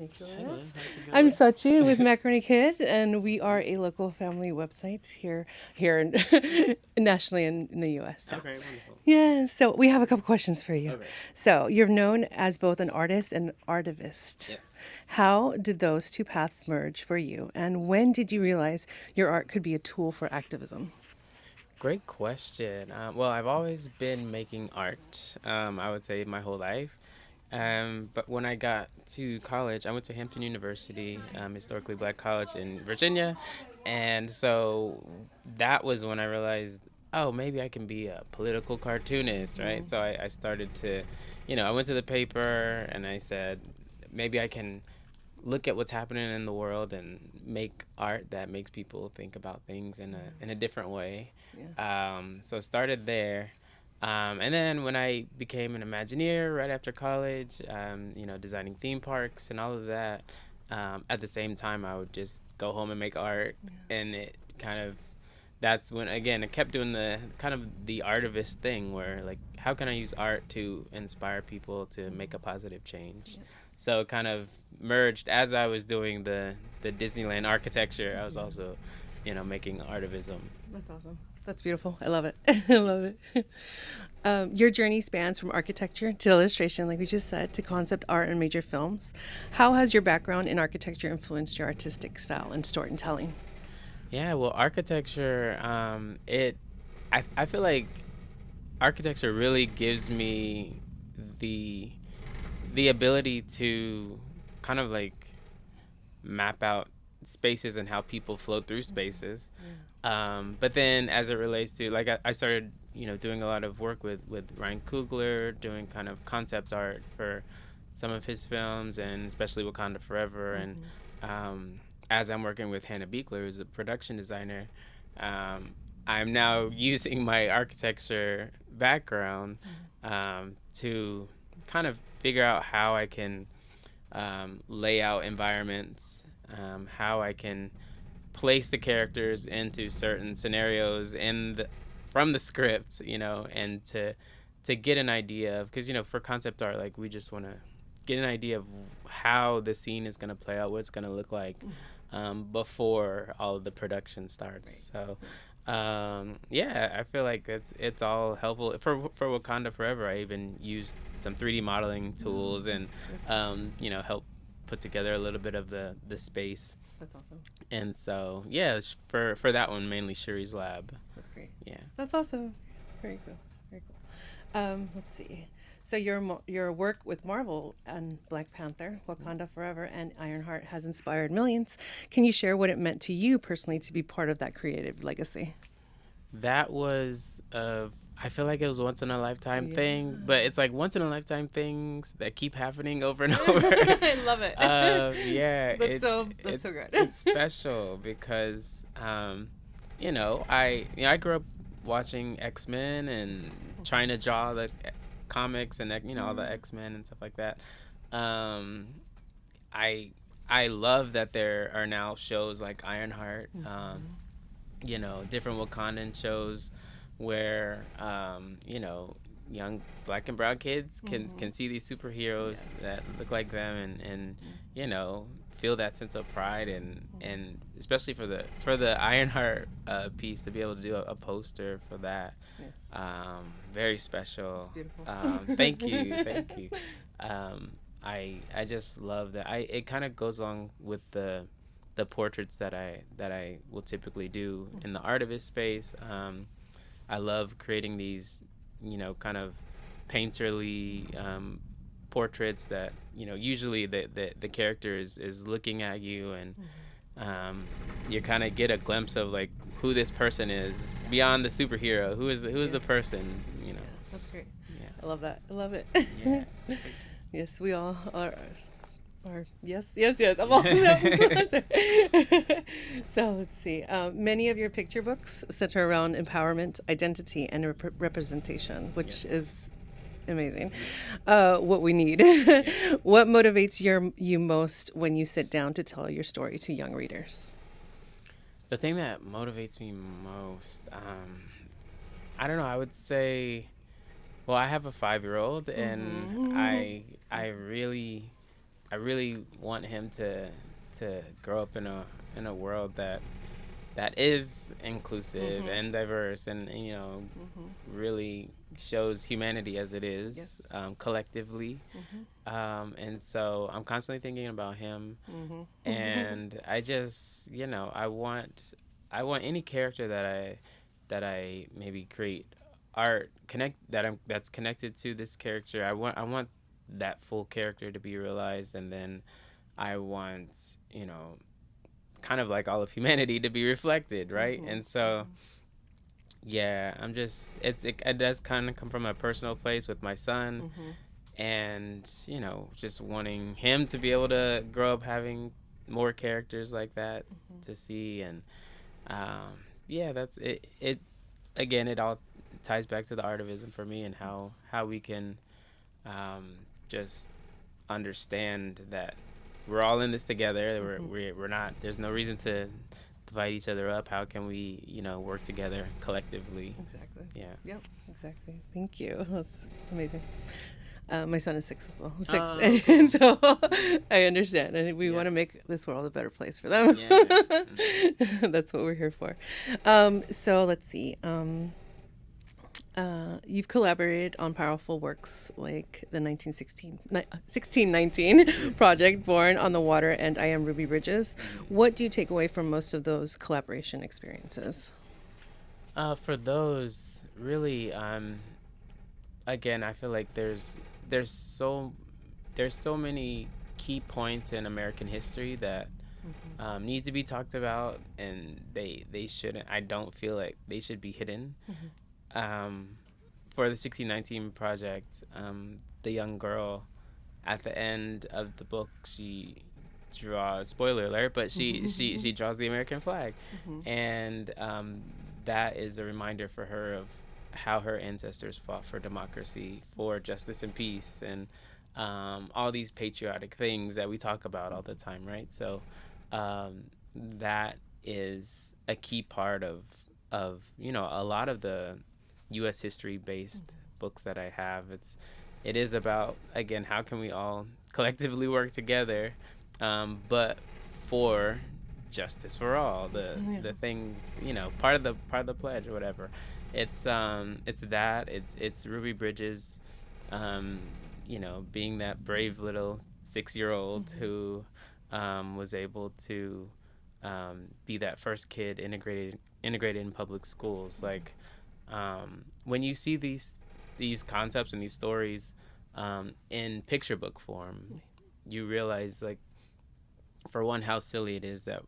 Hello, Nikkolas. how's it I'm going? Sachi with Macaroni KID, and we are a local family website here nationally in the U.S. So, Okay, wonderful. yeah. So we have a couple questions for you. Okay. So you're known as both an artist and artivist. Yes. How did those two paths merge for you, and when did you realize your art could be a tool for activism? Great question. Well, I've always been making art, I would say my whole life. But when I got to college, I went to Hampton University, historically black college in Virginia. And so that was when I realized, oh, maybe I can be a political cartoonist, right? So I started to, I went to the paper and I said, maybe I can look at what's happening in the world and make art that makes people think about things in a different way. Yeah. So started there. And then when I became an Imagineer right after college, designing theme parks and all of that, at the same time, I would just go home and make art. And it kind of, that's when, again, I kept doing the kind of the artivist thing where, like, how can I use art to inspire people to make a positive change? So it kind of merged as I was doing the Disneyland architecture. I was also, making artivism. That's awesome. That's beautiful. I love it. I love it. Your journey spans from architecture to illustration, like we just said, to concept art and major films. How has your background in architecture influenced your artistic style and storytelling? Yeah, well, architecture, I feel like architecture really gives me the the ability to kind of like map out spaces and how people flow through spaces. But then as it relates to, like, I started, doing a lot of work with Ryan Coogler, doing kind of concept art for some of his films, and especially Wakanda Forever. And as I'm working with Hannah Beekler, who's a production designer, I'm now using my architecture background to kind of figure out how I can lay out environments, how I can place the characters into certain scenarios from the script, and to get an idea of, because for concept art, like, we just want to get an idea of how the scene is going to play out, what it's going to look like before all of the production starts. So yeah, I feel like it's all helpful for Wakanda Forever. I even used some 3D modeling tools and help put together a little bit of the space. That's awesome. And so yeah, for that one, mainly Shuri's lab. That's great. Yeah. That's awesome. Very cool. Very cool. Let's see. So your work with Marvel and Black Panther, Wakanda Forever, and Ironheart has inspired millions. Can you share what it meant to you personally to be part of that creative legacy? That was I feel like it was once in a lifetime thing, but it's like once in a lifetime things that keep happening over and over. I love it. Yeah, That's so good. it's special because I grew up watching X-Men and trying to draw the comics and all the X-Men and stuff like that. Um, I I love that there are now shows like Ironheart. Different Wakandan shows where young black and brown kids can see these superheroes that look like them, and feel that sense of pride, and especially for the Ironheart piece, to be able to do a poster for that. Yes. Very special. It's beautiful. Thank you, thank you. um, I just love that. It kind of goes along with the portraits that I will typically do in the artivist space. I love creating these, kind of painterly portraits that usually the character is looking at you, and you kind of get a glimpse of, like, who this person is beyond the superhero. Who is the person? That's great. Yeah. I love that. I love it. Yeah. Yes, we all are. Yes, yes, yes. I'm all So let's see. Many of your picture books center around empowerment, identity, and representation, which is amazing. What we need. What motivates you most when you sit down to tell your story to young readers? The thing that motivates me most, I don't know. I would say, well, I have a 5-year-old, and I really I really want him to grow up in a world that is inclusive Mm-hmm. and diverse, and Mm-hmm. really shows humanity as it is, Yes. collectively. Mm-hmm. And so I'm constantly thinking about him, Mm-hmm. and I just, I want any character that I maybe create art connect that I'm that's connected to this character. I want that full character to be realized, and then I want, kind of like all of humanity to be reflected, right? Mm-hmm. And so yeah, I'm just it does kind of come from a personal place with my son, Mm-hmm. and just wanting him to be able to grow up having more characters like that to see. And um yeah, that's it. It again, it all ties back to the artivism for me, and Yes. how we can um just understand that we're all in this together. Mm-hmm. We're not, there's no reason to divide each other up. How can we, work together collectively? Exactly. Yeah. Yep. Exactly. Thank you. That's amazing. My son is 6 as well. 6, Oh, and cool. so Hmm. I understand, and we Yeah. want to make this world a better place for them. Yeah. Hmm. That's what we're here for. So let's see. You've collaborated on powerful works like the 1619 project, Born on the Water, and I Am Ruby Bridges. Hmm. What do you take away from most of those collaboration experiences? For those, really, again, I feel like there's so there's so many key points in American history that Mm-hmm. need to be talked about, and they shouldn't. I don't feel like they should be hidden. Mm-hmm. Um, for the 1619 project, the young girl at the end of the book, she draws, spoiler alert, but she draws the American flag, Mm-hmm. and that is a reminder for her of how her ancestors fought for democracy, for justice and peace, and all these patriotic things that we talk about all the time, right? So um, that is a key part of a lot of the U.S. history based books that I have. It is about, again, how can we all collectively work together, but for justice for all. Yeah. The thing, part of the pledge or whatever. It's that it's Ruby Bridges, um, being that brave little 6 year old Mm-hmm. who was able to be that first kid integrated in public schools. Like, when you see these concepts and these stories in picture book form, you realize, like, for one, how silly it is that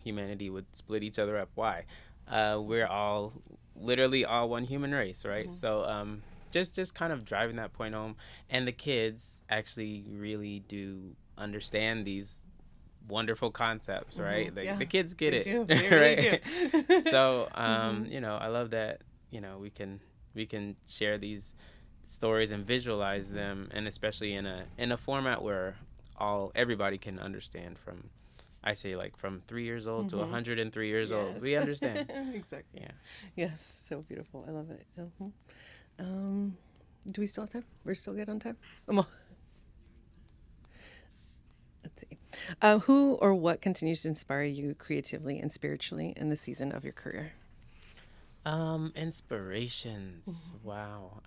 humanity would split each other up. Why? We're all literally all one human race, right? Mm-hmm. So just kind of driving that point home, and the kids actually really do understand these wonderful concepts, Mm-hmm. right? The Yeah, kids get they it, do. They really do. right? So Mm-hmm. I love that we can share these stories and visualize Mm-hmm. them, and especially in a format where all everybody can understand, from, I say, like, from 3 years old to Mm-hmm. 103 years old. Yes. We understand. Exactly. Yeah. Yes. So beautiful. I love it. Um, do we still have time? We're still good on time? Let's see. Who or what continues to inspire you creatively and spiritually in the season of your career? Inspirations. Wow.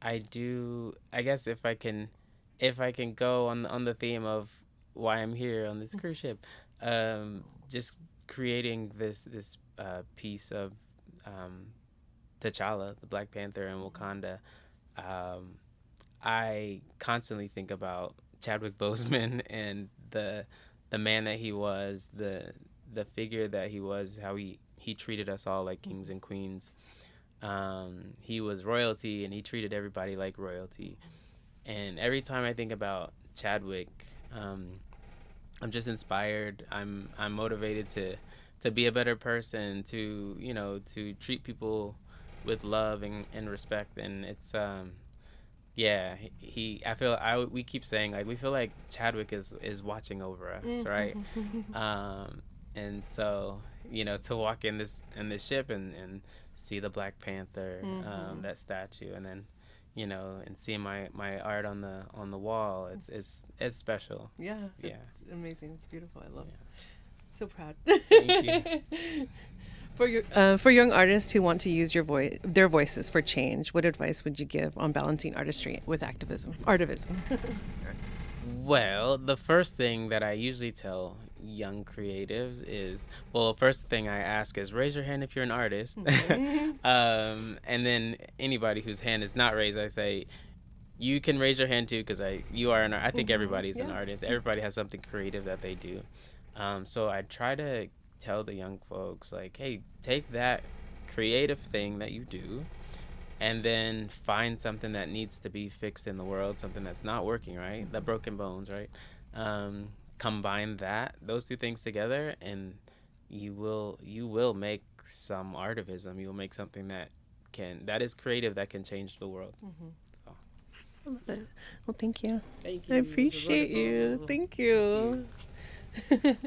I do. I guess if I can go on the theme of why I'm here on this cruise ship, just creating this piece of um, T'Challa, the Black Panther, and Wakanda. Um, I constantly think about Chadwick Boseman and the man that he was, the figure that he was, how he treated us all like kings and queens. He was royalty, and he treated everybody like royalty. And every time I think about Chadwick, um, I'm just inspired. I'm motivated to be a better person, to to treat people with love and respect. And it's yeah, I feel I we keep saying, like, we feel like Chadwick is watching over us, right? Mm-hmm. Um, and so, to walk in this ship and see the Black Panther, Mm-hmm. that statue, and then and seeing my art on the wall. It's special. Yeah, Yeah. it's amazing. It's beautiful. I love it. So proud. Thank you. For young artists who want to use their voices for change, what advice would you give on balancing artistry with activism, artivism? Well, the first thing that I usually tell young creatives is, well, first thing I ask is raise your hand if you're an artist. And then anybody whose hand is not raised, I say, you can raise your hand too, because you are I think everybody's an Yeah. artist. Everybody has something creative that they do. So I try to tell the young folks, like, hey, take that creative thing that you do and then find something that needs to be fixed in the world, something that's not working right, the broken bones, right? Combine those two things together, and you will make some artivism. You will make something that is creative, that can change the world. So, I love it. Well, thank you. thank I you. This was appreciate you. wonderful. Thank Thank you. you.